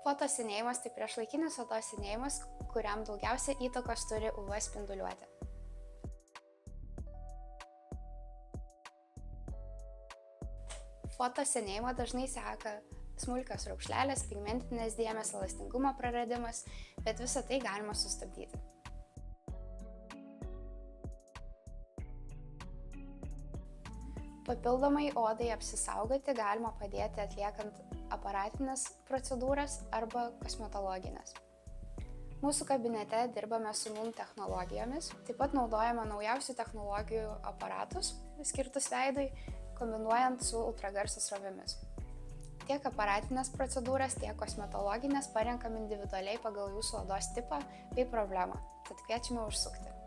Fotosenėjimas tai priešlaikinis odos senėjimas, kuriam daugiausia įtakos turi UV spinduliuotė. Fotosenėjimą dažnai seka smulkios raukšlelės, pigmentinės dėmės, elastingumo praradimas, bet visą tai galima sustabdyti. Papildomai odai apsisaugoti galima padėti atliekant aparatinės procedūras arba kosmetologinės. Mūsų kabinete dirbame su NUN technologijomis, taip pat naudojame naujausių technologijų aparatus skirtus veidui, kombinuojant su ultragarso srovėmis. Tiek aparatinės procedūras, tiek kosmetologinės parenkam individualiai pagal jūsų odos tipą bei problemą, tad kviečiame užsukti.